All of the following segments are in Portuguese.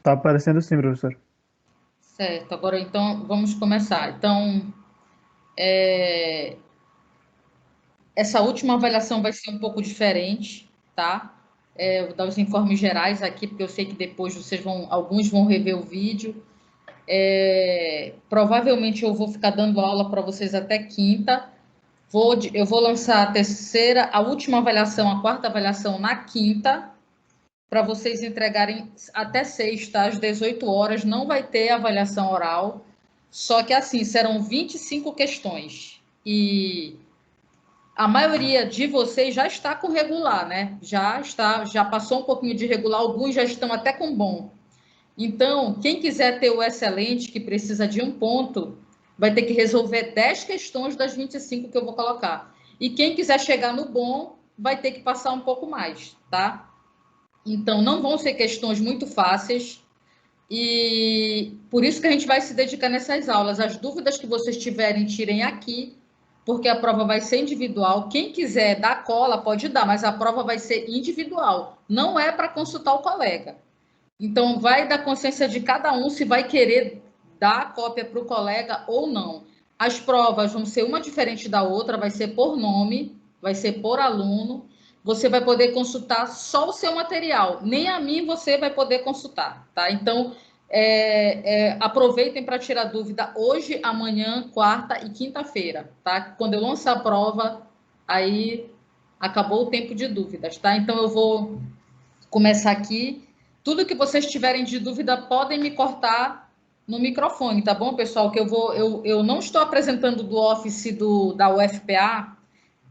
Tá aparecendo sim, professor. Certo, agora então vamos começar. Então, é, essa última avaliação vai ser um pouco diferente, tá? Vou dar os informes gerais aqui, porque eu sei que depois alguns vão rever o vídeo. Provavelmente eu vou ficar dando aula para vocês até quinta. Eu vou lançar a terceira, a última avaliação, a quarta avaliação na quinta, para vocês entregarem até sexta, às 18 horas. Não vai ter avaliação oral, só que assim, serão 25 questões. E a maioria de vocês já está com regular, né? Já passou um pouquinho de regular, alguns já estão até com bom. Então, quem quiser ter o excelente, que precisa de um ponto, vai ter que resolver 10 questões das 25 que eu vou colocar. E quem quiser chegar no bom, vai ter que passar um pouco mais, tá? Então, não vão ser questões muito fáceis. E por isso que a gente vai se dedicar nessas aulas. As dúvidas que vocês tiverem, tirem aqui, porque a prova vai ser individual. Quem quiser dar cola, pode dar, mas a prova vai ser individual. Não é para consultar o colega. Então, vai da consciência de cada um se vai querer dar a cópia para o colega ou não. As provas vão ser uma diferente da outra, vai ser por nome, vai ser por aluno. Você vai poder consultar só o seu material, nem a mim você vai poder consultar, tá? Então, aproveitem para tirar dúvida hoje, amanhã, quarta e quinta-feira, tá? Quando eu lançar a prova, aí acabou o tempo de dúvidas, tá? Então, eu vou começar aqui. Tudo que vocês tiverem de dúvida, podem me cortar no microfone, tá bom, pessoal? Que eu não estou apresentando do Office da UFPA,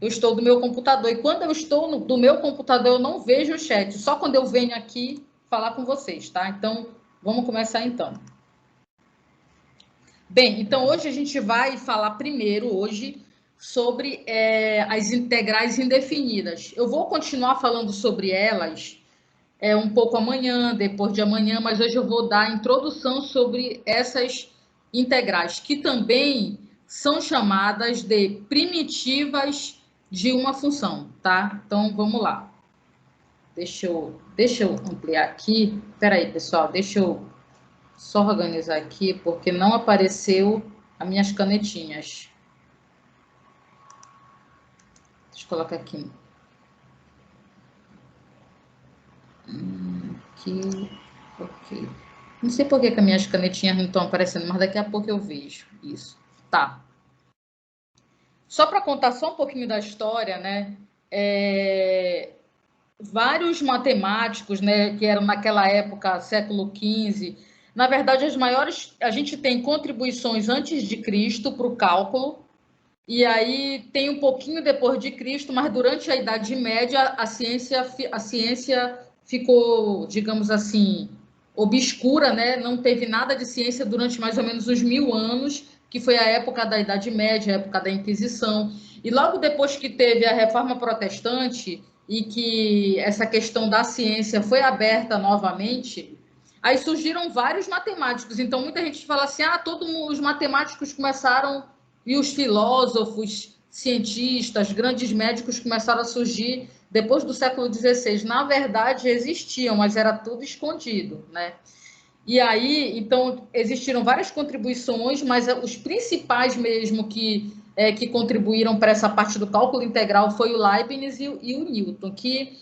eu estou do meu computador. E quando eu estou do meu computador, eu não vejo o chat, só quando eu venho aqui falar com vocês, tá? Então, vamos começar então. Bem, então hoje a gente vai falar primeiro, hoje, sobre as integrais indefinidas. Eu vou continuar falando sobre elas um pouco amanhã, depois de amanhã, mas hoje eu vou dar a introdução sobre essas integrais, que também são chamadas de primitivas de uma função, tá? Então, vamos lá. Deixa eu ampliar aqui. Espera aí, pessoal, deixa eu só organizar aqui, porque não apareceu as minhas canetinhas. Deixa eu colocar aqui. Aqui, ok. Não sei por que as minhas canetinhas não estão aparecendo, mas daqui a pouco eu vejo isso. Tá. Só para contar só um pouquinho da história, né? Vários matemáticos, né, que eram naquela época, século XV, na verdade, as maiores, a gente tem contribuições antes de Cristo para o cálculo, e aí tem um pouquinho depois de Cristo, mas durante a Idade Média a ciência ficou, digamos assim, obscura, né? Não teve nada de ciência durante mais ou menos os 1000 anos, que foi a época da Idade Média, a época da Inquisição. E logo depois que teve a Reforma Protestante e que essa questão da ciência foi aberta novamente, aí surgiram vários matemáticos. Então muita gente fala assim: ah, os matemáticos começaram e os filósofos, cientistas, grandes médicos começaram a surgir depois do século XVI. Na verdade, existiam, mas era tudo escondido, né? E aí, então, existiram várias contribuições, mas os principais mesmo que contribuíram para essa parte do cálculo integral foi o Leibniz e o Newton, que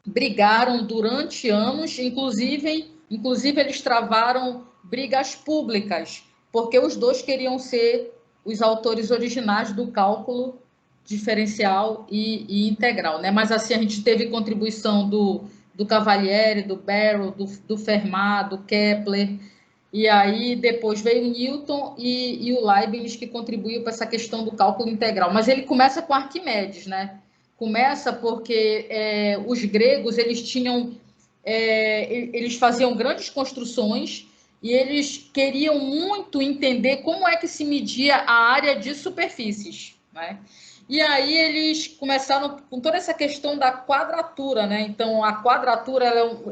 brigaram durante anos, inclusive eles travaram brigas públicas, porque os dois queriam ser os autores originais do cálculo diferencial e integral, né? Mas assim a gente teve contribuição do Cavalieri, do Barrow, do Fermat, do Kepler, e aí depois veio Newton e o Leibniz que contribuiu para essa questão do cálculo integral. Mas ele começa com Arquimedes, né? Começa porque os gregos eles faziam grandes construções e eles queriam muito entender como é que se media a área de superfícies, né? E aí eles começaram com toda essa questão da quadratura, né? Então a quadratura,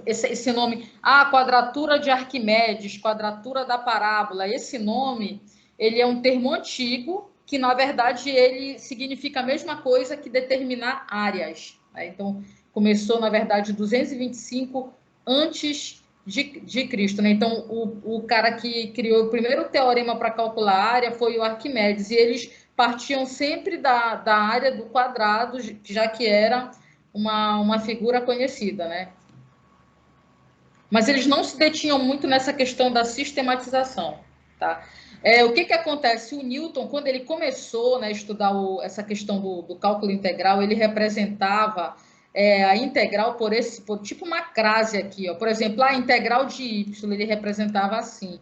esse nome, quadratura de Arquimedes, quadratura da parábola, esse nome, ele é um termo antigo que na verdade ele significa a mesma coisa que determinar áreas, né? Então começou na verdade 225 antes de Cristo, né? Então, o cara que criou o primeiro teorema para calcular a área foi o Arquimedes, e eles partiam sempre da área do quadrado, já que era uma figura conhecida, né? Mas eles não se detinham muito nessa questão da sistematização, tá? O que acontece? O Newton, quando ele começou, né, a estudar essa questão do cálculo integral, ele representava a integral por tipo uma crase aqui, ó. Por exemplo, a integral de y, ele representava assim.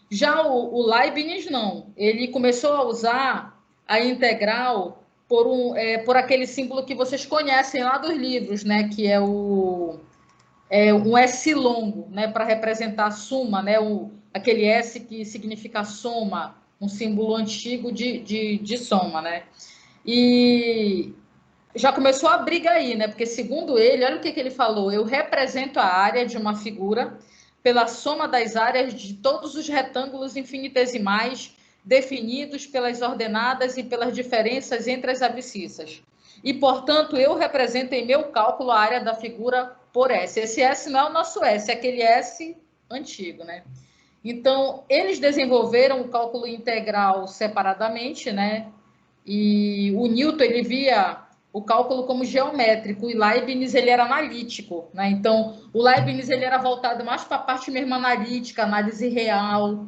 Já o Leibniz, não. Ele começou a usar a integral por aquele símbolo que vocês conhecem lá dos livros, né, que é um S longo, né, para representar a soma, né, aquele S que significa soma, um símbolo antigo de soma, né? E já começou a briga aí, né? Porque segundo ele, olha o que ele falou: eu represento a área de uma figura pela soma das áreas de todos os retângulos infinitesimais definidos pelas ordenadas e pelas diferenças entre as abscissas. E, portanto, eu represento em meu cálculo a área da figura por S. Esse S não é o nosso S, é aquele S antigo, né? Então, eles desenvolveram o cálculo integral separadamente, né? E o Newton, ele via o cálculo como geométrico, e Leibniz, ele era analítico, né? Então, o Leibniz, ele era voltado mais para a parte mesmo analítica, análise real.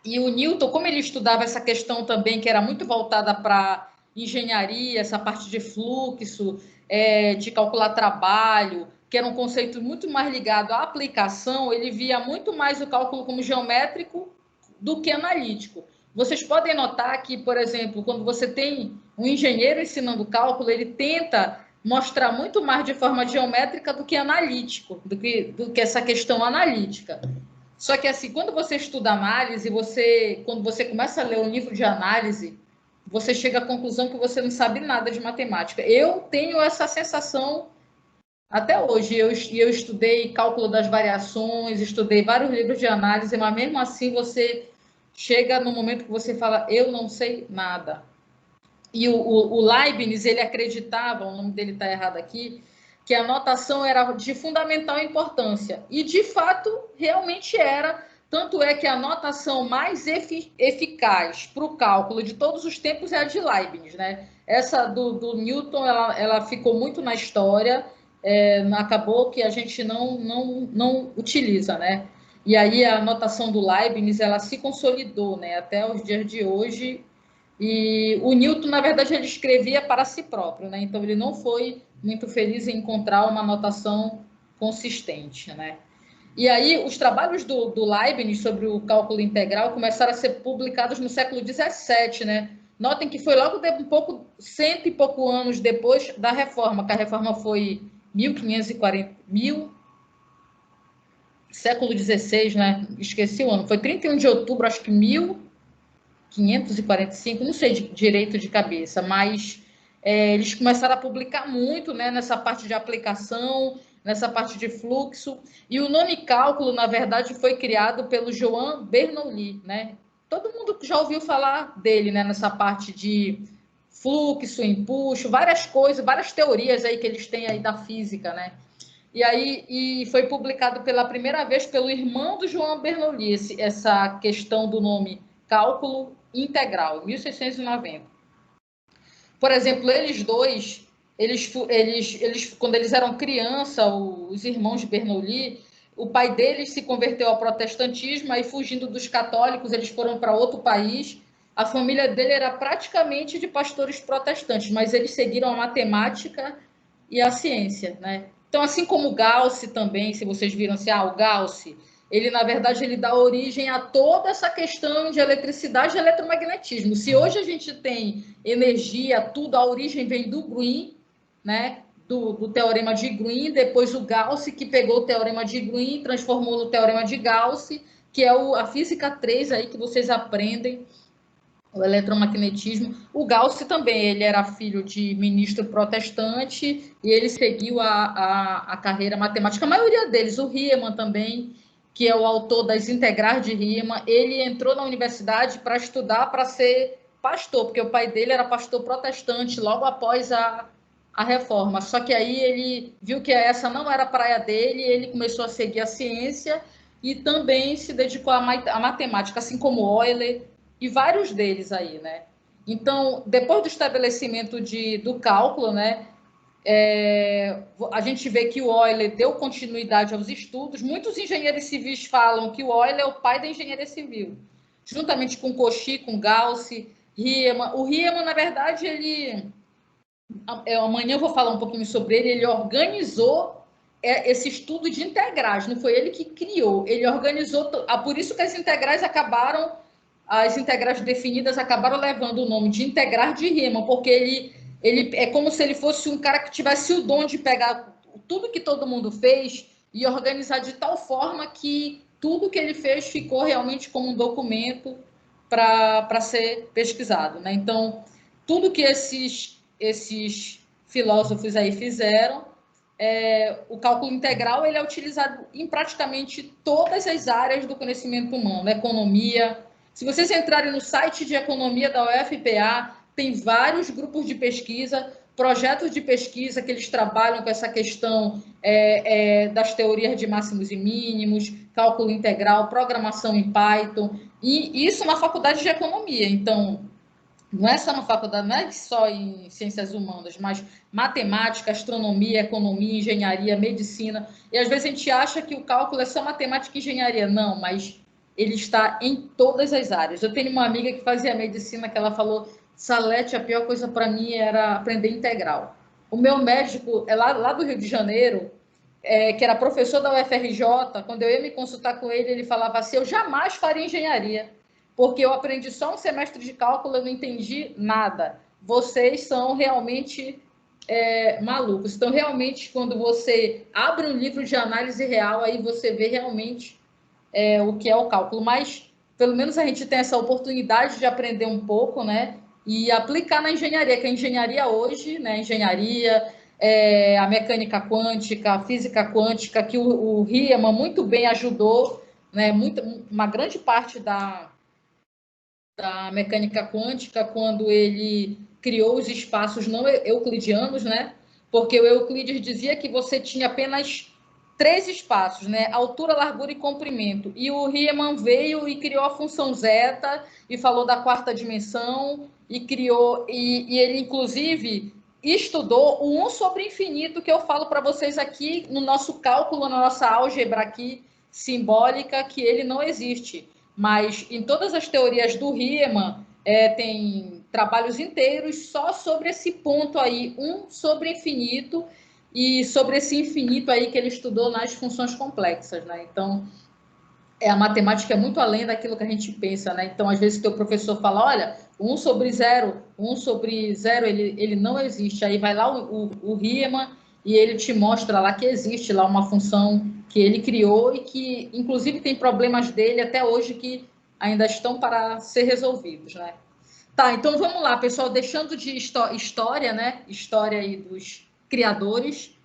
E o Newton, como ele estudava essa questão também, que era muito voltada para engenharia, essa parte de fluxo, de calcular trabalho, que era um conceito muito mais ligado à aplicação, ele via muito mais o cálculo como geométrico do que analítico. Vocês podem notar que, por exemplo, quando você tem um engenheiro ensinando cálculo, ele tenta mostrar muito mais de forma geométrica do que analítico, do que essa questão analítica. Só que, assim, quando você estuda análise, quando você começa a ler um livro de análise, você chega à conclusão que você não sabe nada de matemática. Eu tenho essa sensação até hoje. Eu estudei cálculo das variações, estudei vários livros de análise, mas mesmo assim você chega no momento que você fala, eu não sei nada. E o Leibniz, ele acreditava, o nome dele está errado aqui, que a notação era de fundamental importância. E, de fato, realmente era. Tanto é que a notação mais eficaz para o cálculo de todos os tempos é a de Leibniz, né? Essa do Newton, ela ficou muito na história, acabou que a gente não utiliza, né? E aí a notação do Leibniz, ela se consolidou, né? Até os dias de hoje. E o Newton, na verdade, ele escrevia para si próprio, né? Então ele não foi muito feliz em encontrar uma notação consistente, né? E aí os trabalhos do Leibniz sobre o cálculo integral começaram a ser publicados no século XVII, né? Notem que foi logo cento e pouco anos depois da Reforma, que a Reforma foi 1540, século XVI, né? Esqueci o ano, foi 31 de outubro, acho que 1545, não sei direito de cabeça, mas eles começaram a publicar muito, né, nessa parte de aplicação, nessa parte de fluxo. E o nome cálculo, na verdade, foi criado pelo Joan Bernoulli, né? Todo mundo já ouviu falar dele, né, nessa parte de fluxo, empuxo, várias coisas, várias teorias aí que eles têm aí da física, né? E foi publicado pela primeira vez pelo irmão do João Bernoulli, essa questão do nome cálculo integral, 1690. Por exemplo, eles dois, quando eles eram criança, os irmãos de Bernoulli, o pai deles se converteu ao protestantismo, aí fugindo dos católicos, eles foram para outro país. A família dele era praticamente de pastores protestantes, mas eles seguiram a matemática e a ciência, né? Então, assim como o Gauss também, se vocês viram assim, o Gauss, ele, na verdade, ele dá origem a toda essa questão de eletricidade e eletromagnetismo. Se hoje a gente tem energia, tudo, a origem vem do Green, né? Do teorema de Green, depois o Gauss, que pegou o teorema de Green, transformou no teorema de Gauss, que é a física 3 aí que vocês aprendem, o eletromagnetismo. O Gauss também, ele era filho de ministro protestante e ele seguiu a carreira matemática. A maioria deles, o Riemann também, que é o autor das integrais de Riemann, ele entrou na universidade para estudar para ser pastor, porque o pai dele era pastor protestante logo após a reforma. Só que aí ele viu que essa não era a praia dele, ele começou a seguir a ciência e também se dedicou à matemática, assim como Euler e vários deles aí, né? Então, depois do estabelecimento do cálculo, né, a gente vê que o Euler deu continuidade aos estudos. Muitos engenheiros civis falam que o Euler é o pai da engenharia civil, juntamente com Cauchy, com Gauss, Riemann. O Riemann, na verdade, amanhã eu vou falar um pouquinho sobre ele. Ele organizou esse estudo de integrais, não foi ele que criou, ele organizou. Por isso que as integrais definidas acabaram levando o nome de integrais de Riemann, porque ele é como se ele fosse um cara que tivesse o dom de pegar tudo que todo mundo fez e organizar de tal forma que tudo que ele fez ficou realmente como um documento para ser pesquisado, né? Então, tudo que esses filósofos aí fizeram, o cálculo integral ele é utilizado em praticamente todas as áreas do conhecimento humano, economia. Se vocês entrarem no site de economia da UFPA, tem vários grupos de pesquisa, projetos de pesquisa que eles trabalham com essa questão das teorias de máximos e mínimos, cálculo integral, programação em Python, e isso na faculdade de economia. Então, não é só na faculdade, não é só em ciências humanas, mas matemática, astronomia, economia, engenharia, medicina. E às vezes a gente acha que o cálculo é só matemática e engenharia. Não, mas ele está em todas as áreas. Eu tenho uma amiga que fazia medicina que ela falou: Salete, a pior coisa para mim era aprender integral. O meu médico é lá do Rio de Janeiro, que era professor da UFRJ, quando eu ia me consultar com ele, ele falava assim: eu jamais faria engenharia, porque eu aprendi só um semestre de cálculo, eu não entendi nada. Vocês são realmente malucos. Então, realmente, quando você abre um livro de análise real, aí você vê realmente o que é o cálculo. Mas, pelo menos, a gente tem essa oportunidade de aprender um pouco, né? E aplicar na engenharia, que a engenharia hoje, né? Engenharia, a mecânica quântica, a física quântica, que o Riemann muito bem ajudou, né? Uma grande parte da mecânica quântica, quando ele criou os espaços não euclidianos, né? Porque o Euclides dizia que você tinha apenas 3 espaços, né? Altura, largura e comprimento. E o Riemann veio e criou a função zeta e falou da quarta dimensão e criou e ele inclusive estudou o 1 sobre infinito que eu falo para vocês aqui no nosso cálculo, na nossa álgebra aqui simbólica, que ele não existe. Mas em todas as teorias do Riemann, tem trabalhos inteiros só sobre esse ponto aí, 1 sobre infinito, e sobre esse infinito aí que ele estudou nas funções complexas, né? Então, a matemática é muito além daquilo que a gente pensa, né? Então, às vezes, o teu professor fala, olha, 1 sobre 0, 1 sobre 0, ele não existe. Aí vai lá o Riemann e ele te mostra lá que existe lá uma função que ele criou e que, inclusive, tem problemas dele até hoje que ainda estão para ser resolvidos, né? Tá, então vamos lá, pessoal, deixando de história, né? História aí dos criadores.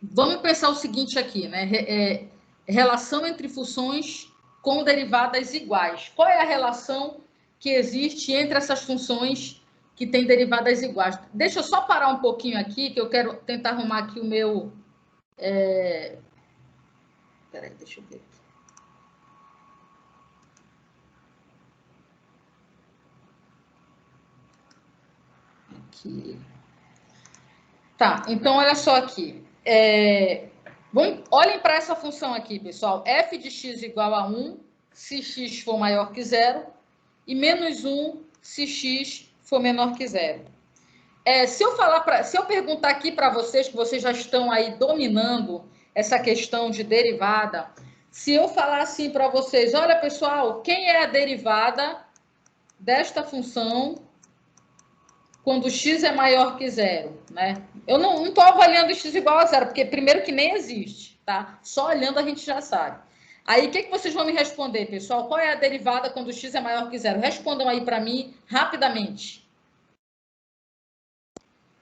Vamos pensar o seguinte aqui, né? Relação entre funções com derivadas iguais. Qual é a relação que existe entre essas funções que têm derivadas iguais? Deixa eu só parar um pouquinho aqui, que eu quero tentar arrumar aqui o meu... Peraí, deixa eu ver aqui. Tá, então olha só aqui. Olhem para essa função aqui, pessoal. F de x igual a 1 se x for maior que 0 e menos 1 se x for menor que 0. Se eu perguntar aqui para vocês, que vocês já estão aí dominando essa questão de derivada, se eu falar assim para vocês, olha, pessoal, quem é a derivada desta função quando x é maior que 0, né? Eu não estou avaliando x igual a 0, porque primeiro que nem existe, tá? Só olhando a gente já sabe. Aí, o que vocês vão me responder, pessoal? Qual é a derivada quando x é maior que 0? Respondam aí para mim, rapidamente.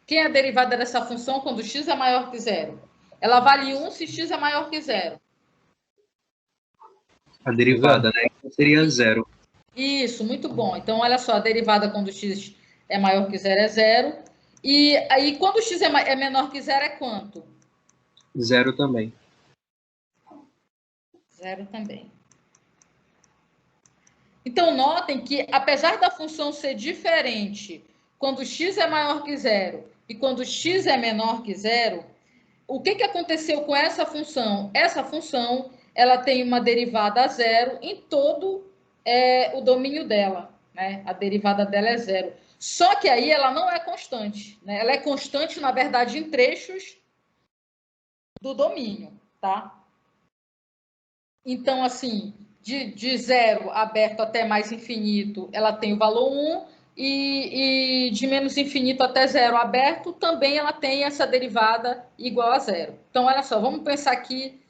Quem é a derivada dessa função quando x é maior que 0? Ela vale 1 se x é maior que 0. A derivada, né? Então seria 0. Isso, muito bom. Então, olha só, a derivada quando x é maior que zero, é zero. E aí, quando x é menor que zero, é quanto? Zero também. Zero também. Então, notem que, apesar da função ser diferente, quando x é maior que zero e quando x é menor que zero, o que aconteceu com essa função? Essa função, ela tem uma derivada a zero em todo o domínio dela, né? A derivada dela é zero. Só que aí ela não é constante, né? Ela é constante, na verdade, em trechos do domínio, tá? Então, assim, de zero aberto até mais infinito, ela tem o valor 1, e de menos infinito até zero aberto, também ela tem essa derivada igual a zero. Então, olha só, vamos pensar aqui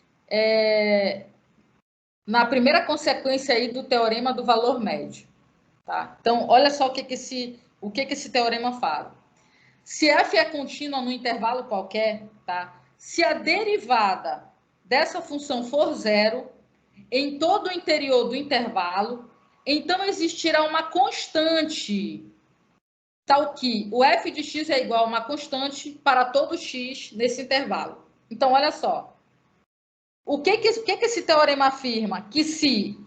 na primeira consequência aí do teorema do valor médio. Tá? Então, olha só o que esse teorema fala. Se f é contínua no intervalo qualquer, tá? Se a derivada dessa função for zero, em todo o interior do intervalo, então existirá uma constante, tal que o f de x é igual a uma constante para todo x nesse intervalo. Então, olha só. O que esse teorema afirma? Que se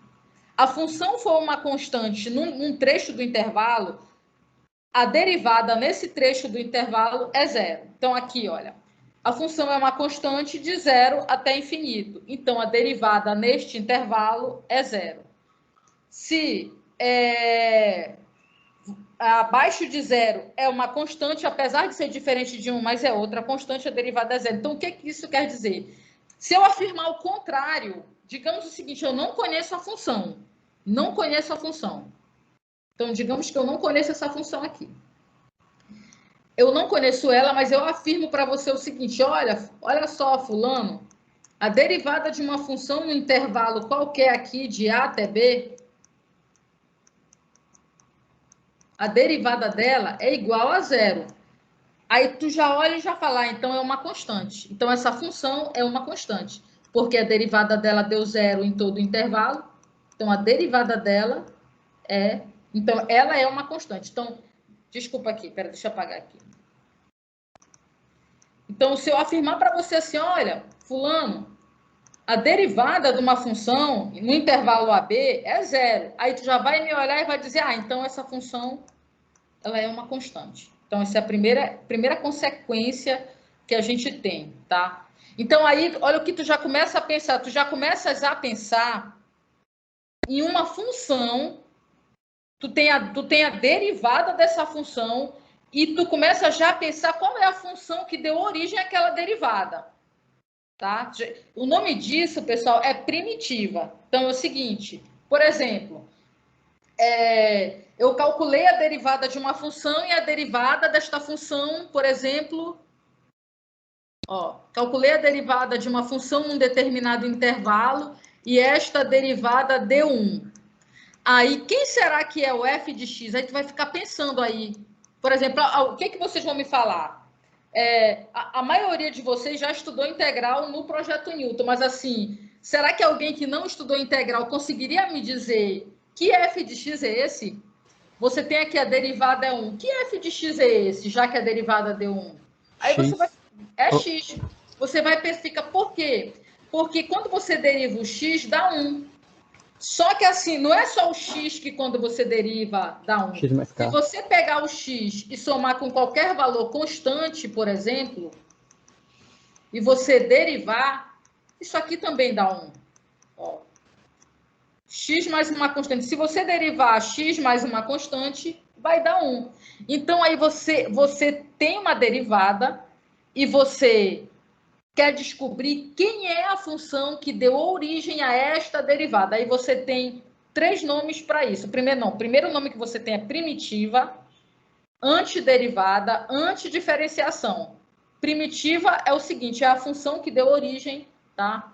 a função for uma constante num trecho do intervalo, a derivada nesse trecho do intervalo é zero. Então, aqui, olha, a função é uma constante de zero até infinito. Então, a derivada neste intervalo é zero. Se abaixo de zero é uma constante, apesar de ser diferente de 1, mas é outra constante, a derivada é zero. Então, o que isso quer dizer? Se eu afirmar o contrário, digamos o seguinte, eu não conheço a função. Não conheço a função. Então, digamos que eu não conheço essa função aqui. Eu não conheço ela, mas eu afirmo para você o seguinte, olha só, fulano, a derivada de uma função no intervalo qualquer aqui, de A até B, a derivada dela é igual a zero. Aí tu já olha e já fala, então é uma constante. Então essa função é uma constante, porque a derivada dela deu zero em todo o intervalo. Então a derivada dela então ela é uma constante. Então, desculpa aqui, deixa eu apagar aqui. Então, se eu afirmar para você assim, olha, fulano, a derivada de uma função no intervalo AB é zero. Aí tu já vai me olhar e vai dizer, então essa função ela é uma constante. Então, essa é a primeira consequência que a gente tem, tá? Então, aí, olha o que tu já começa a pensar. Tu já começas a pensar em uma função, tu tem a derivada dessa função e tu começa já a pensar qual é a função que deu origem àquela derivada. Tá? O nome disso, pessoal, é primitiva. Então, é o seguinte, por exemplo, eu calculei a derivada de uma função e a derivada desta função, por exemplo, calculei a derivada de uma função num determinado intervalo e esta derivada deu 1. Aí, quem será que é o f de x? Aí tu vai ficar pensando aí. Por exemplo, o que vocês vão me falar? A maioria de vocês já estudou integral no projeto Newton, mas assim, será que alguém que não estudou integral conseguiria me dizer que f de x é esse? Você tem aqui a derivada é 1. Que f de x é esse, já que a derivada deu 1? Aí X. você vai... É x. Você vai pensar, por quê? Porque quando você deriva o x, dá 1. Só que assim, não é só o x que quando você deriva dá 1. X mais K. Se você pegar o x e somar com qualquer valor constante, por exemplo, e você derivar, isso aqui também dá 1. X mais uma constante. Se você derivar x mais uma constante, vai dar 1. Então, aí você tem uma derivada e você quer descobrir quem é a função que deu origem a esta derivada. Aí você tem 3 nomes para isso. Primeiro nome que você tem é primitiva, antiderivada, antidiferenciação. Primitiva é o seguinte, é a função que deu origem, tá,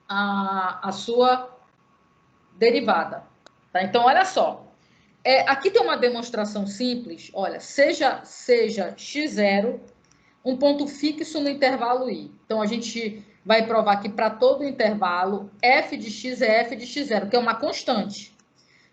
a sua derivada. Tá? Então, olha só. Aqui tem uma demonstração simples. Olha, seja x0 um ponto fixo no intervalo i. Então, a gente vai provar que para todo intervalo, f de x é f de x0, que é uma constante.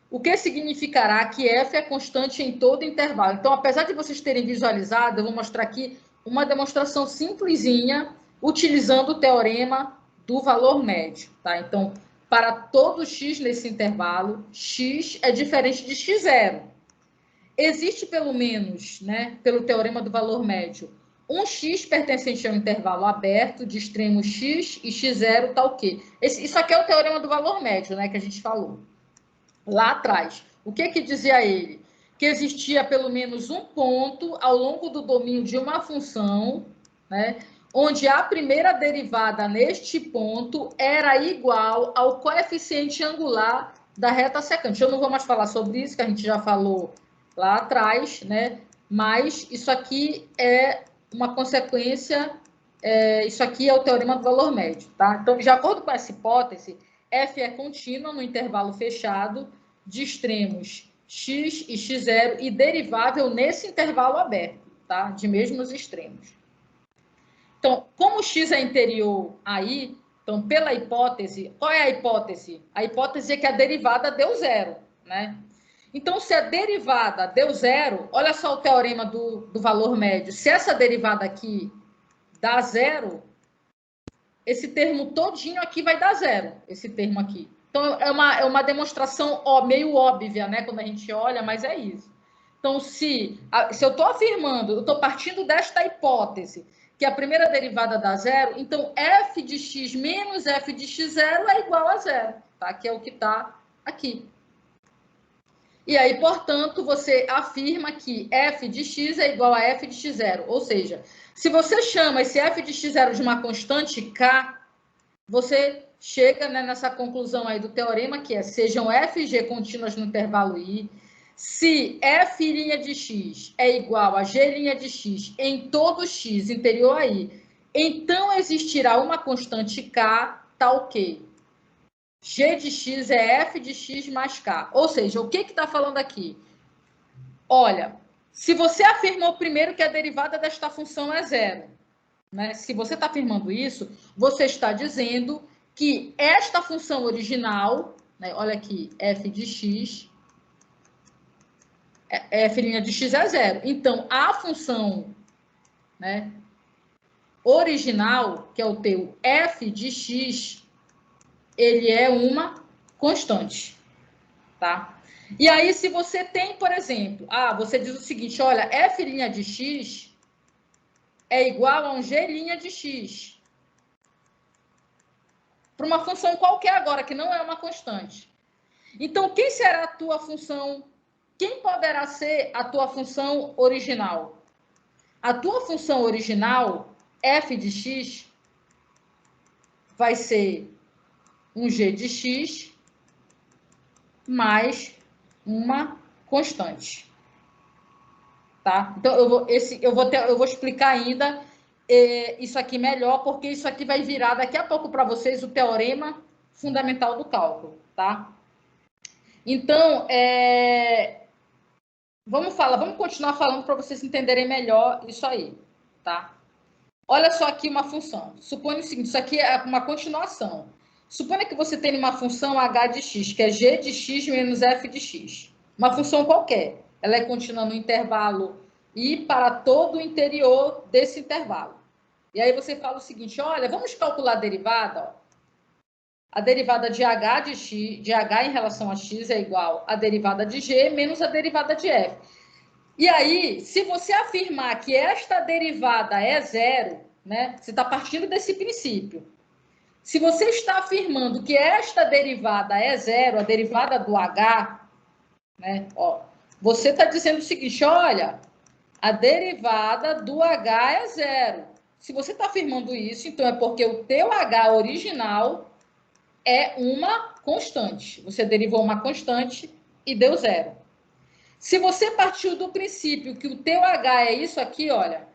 o que significará que f é constante em todo intervalo. Então, apesar de vocês terem visualizado, eu vou mostrar aqui uma demonstração simplesinha, utilizando o teorema do valor médio, tá? Então, para todo x nesse intervalo, x é diferente de x0. Existe pelo menos, né, pelo teorema do valor médio, um x pertencente ao intervalo aberto de extremo x e x0 tá o quê? Isso aqui é o teorema do valor médio, né, que a gente falou lá atrás. O que dizia ele? Que existia pelo menos um ponto ao longo do domínio de uma função, né, onde a primeira derivada neste ponto era igual ao coeficiente angular da reta secante. Eu não vou mais falar sobre isso, que a gente já falou lá atrás, né? Mas isso aqui é uma consequência, isso aqui é o teorema do valor médio, tá? Então, de acordo com essa hipótese, f é contínua no intervalo fechado de extremos x e x0 e derivável nesse intervalo aberto, tá? De mesmos extremos. Então, como x é interior aí, então, pela hipótese, qual é a hipótese? A hipótese é que a derivada deu zero, né? Então, se a derivada deu zero, olha só o teorema do valor médio. Se essa derivada aqui dá zero, esse termo todinho aqui vai dar zero, esse termo aqui. Então, é uma demonstração meio óbvia, né? Quando a gente olha, mas é isso. Então, se eu estou afirmando, eu estou partindo desta hipótese, que a primeira derivada dá zero, então f de x menos f de x0 é igual a zero, tá? Que é o que está aqui. E aí, portanto, você afirma que f de x é igual a f de x0. Ou seja, se você chama esse f de x0 de uma constante k, você chega, né, nessa conclusão aí do teorema, que é sejam f e g contínuas no intervalo i, se f' de x é igual a g' de x em todo x interior a i, então existirá uma constante k, tal que g de x é f de x mais k. Ou seja, o que está falando aqui? Olha, se você afirmou primeiro que a derivada desta função é zero, né? Se você está afirmando isso, você está dizendo que esta função original, né, olha aqui, f de x, f' de x é zero. Então, a função, né, original, que é o teu f de x, ele é uma constante, tá? E aí, se você tem, por exemplo, você diz o seguinte, olha, f' de x é igual a um g' de x. Para uma função qualquer agora, que não é uma constante. Então, quem será a tua função? Quem poderá ser a tua função original? A tua função original, f de x, vai ser um g de x mais uma constante. Tá? Então, eu vou explicar ainda isso aqui melhor, porque isso aqui vai virar daqui a pouco para vocês o teorema fundamental do cálculo, tá? Então, vamos continuar falando para vocês entenderem melhor isso aí, tá? Olha só aqui uma função. Suponha o seguinte, isso aqui é uma continuação. Suponha que você tem uma função h de x, que é g de x menos f de x. Uma função qualquer. Ela é contínua no intervalo i para todo o interior desse intervalo. E aí você fala o seguinte, olha, vamos calcular a derivada, ó. A derivada de h de x, de h em relação a x é igual à derivada de g menos a derivada de f. E aí, se você afirmar que esta derivada é zero, né? Você está partindo desse princípio. Se você está afirmando que esta derivada é zero, a derivada do h, né? Ó, você está dizendo o seguinte, olha, a derivada do h é zero. Se você está afirmando isso, então é porque o teu h original é uma constante. Você derivou uma constante e deu zero. Se você partiu do princípio que o teu h é isso aqui, olha,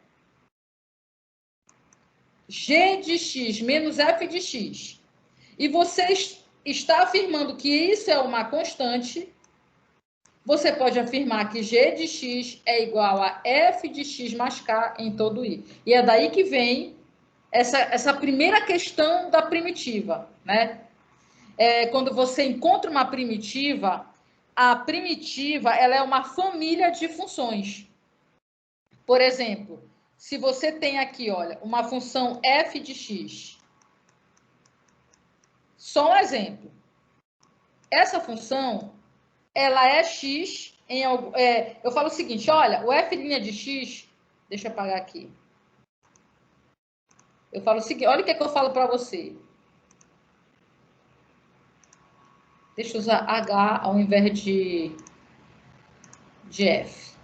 g de x menos f de x, e você está afirmando que isso é uma constante, você pode afirmar que g de x é igual a f de x mais k em todo i. E é daí que vem essa primeira questão da primitiva, né? Quando você encontra uma primitiva, a primitiva, ela é uma família de funções. Por exemplo, se você tem aqui, olha, uma função f de x. Só um exemplo. Essa função, ela é x em algum... eu falo o seguinte, olha, o f' de x... Deixa eu apagar aqui. Eu falo o seguinte, olha o que é que eu falo para você. Deixa eu usar H ao invés de F.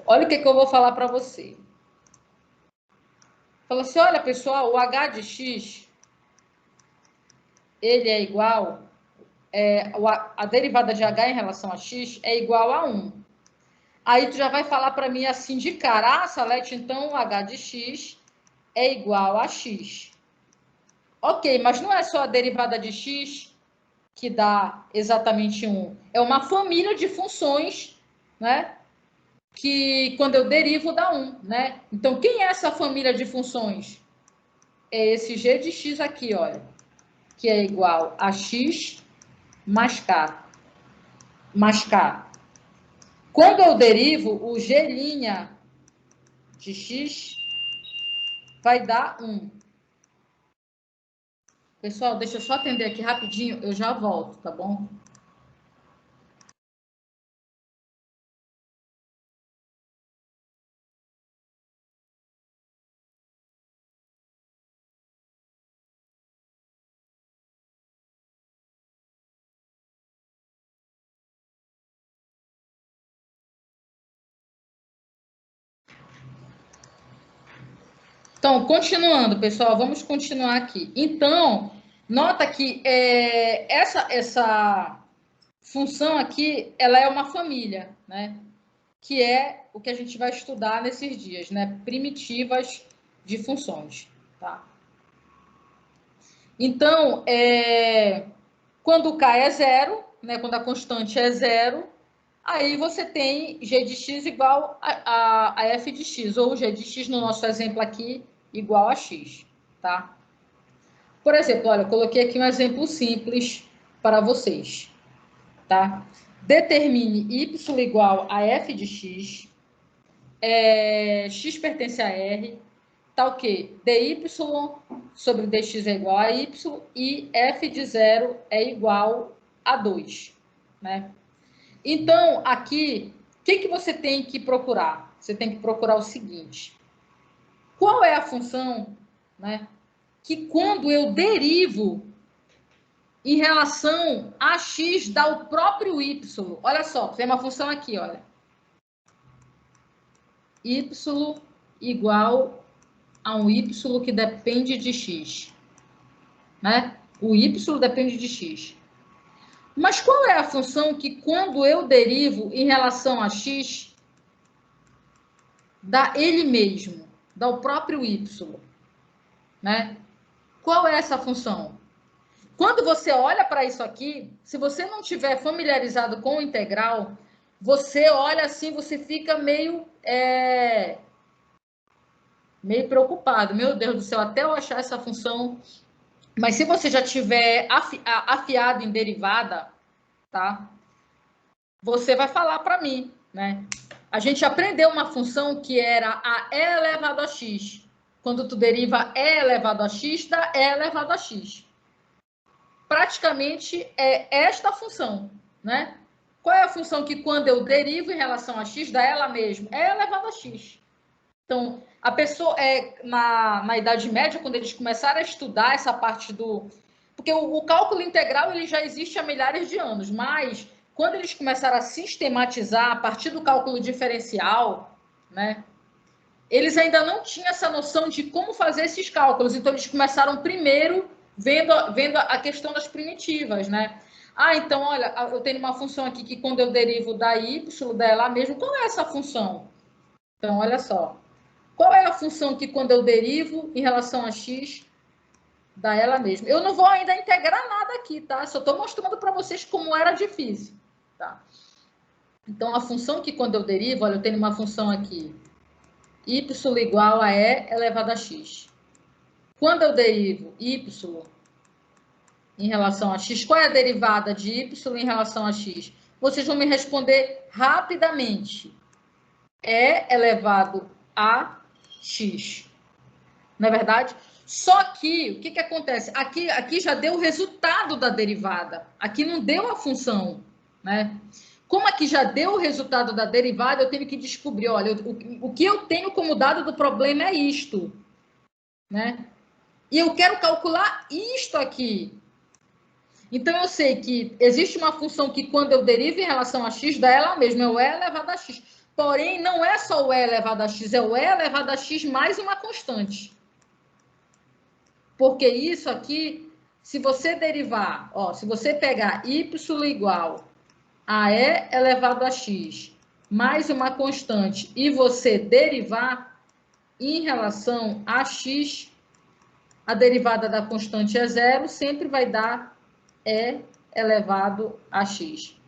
Olha o que é que eu vou falar para você. Fala assim, olha, pessoal, o H de x, ele é igual... a derivada de H em relação a x é igual a 1. Aí tu já vai falar para mim assim de cara, Salete, então o H de x é igual a x. Ok, mas não é só a derivada de x que dá exatamente 1. É uma família de funções, né? Que quando eu derivo dá 1, né? Então, quem é essa família de funções? É esse g de x aqui, olha. Que é igual a x mais k. Mais k. Quando eu derivo, o g' de x vai dar 1. Pessoal, deixa eu só atender aqui rapidinho, eu já volto, tá bom? Então, continuando, pessoal, vamos continuar aqui. Então, nota que essa função aqui, ela é uma família, né? Que é o que a gente vai estudar nesses dias, né? Primitivas de funções, tá? Então, quando o k é zero, né? Quando a constante é zero, aí você tem g de x igual a f de x, ou g de x, no nosso exemplo aqui, igual a x, tá? Por exemplo, olha, eu coloquei aqui um exemplo simples para vocês, tá? Determine y igual a f de x, x pertence a R, tá o quê? dy sobre dx é igual a y e f de zero é igual a 2, né? Então, aqui, o que você tem que procurar? Você tem que procurar o seguinte. Qual é a função, né, que quando eu derivo em relação a x dá o próprio y? Olha só, tem uma função aqui, olha. Y igual a um y que depende de x, né? O y depende de x. Mas qual é a função que quando eu derivo em relação a x dá ele mesmo, dá o próprio y, né? Qual é essa função? Quando você olha para isso aqui, se você não tiver familiarizado com o integral, você olha assim, você fica meio preocupado. Meu Deus do céu, até eu achar essa função. Mas se você já tiver afiado em derivada, tá? Você vai falar para mim, né? A gente aprendeu uma função que era a e elevado a x. Quando tu deriva e elevado a x, dá e elevado a x. Praticamente é esta função, né? Qual é a função que quando eu derivo em relação a x, dá ela mesma? E elevado a x. Então, a pessoa, na Idade Média, quando eles começaram a estudar essa parte do... Porque o cálculo integral ele já existe há milhares de anos, mas quando eles começaram a sistematizar a partir do cálculo diferencial, né, eles ainda não tinham essa noção de como fazer esses cálculos. Então, eles começaram primeiro vendo a questão das primitivas, né? Ah, então, olha, eu tenho uma função aqui que quando eu derivo da y, dá ela mesmo. Qual é essa função? Então, olha só. Qual é a função que quando eu derivo em relação a x, dá ela mesma? Eu não vou ainda integrar nada aqui, tá? Só estou mostrando para vocês como era difícil, tá? Então, a função que quando eu derivo, olha, eu tenho uma função aqui, y igual a e elevado a x. Quando eu derivo y em relação a x, qual é a derivada de y em relação a x? vocês vão me responder rapidamente. E elevado a x. Não é verdade? Só que, o que, que acontece? Aqui já deu o resultado da derivada. Aqui não deu a função, né? Como aqui já deu o resultado da derivada, eu tenho que descobrir, olha, o que eu tenho como dado do problema é isto, né? E eu quero calcular isto aqui. Então, eu sei que existe uma função que, quando eu derivo em relação a x, dá ela mesma, é o e elevado a x. Porém, não é só o e elevado a x, é o e elevado a x mais uma constante. Porque isso aqui, se você derivar, ó, se você pegar y igual a e elevado a x mais uma constante e você derivar em relação a x, a derivada da constante é zero, sempre vai dar e elevado a x.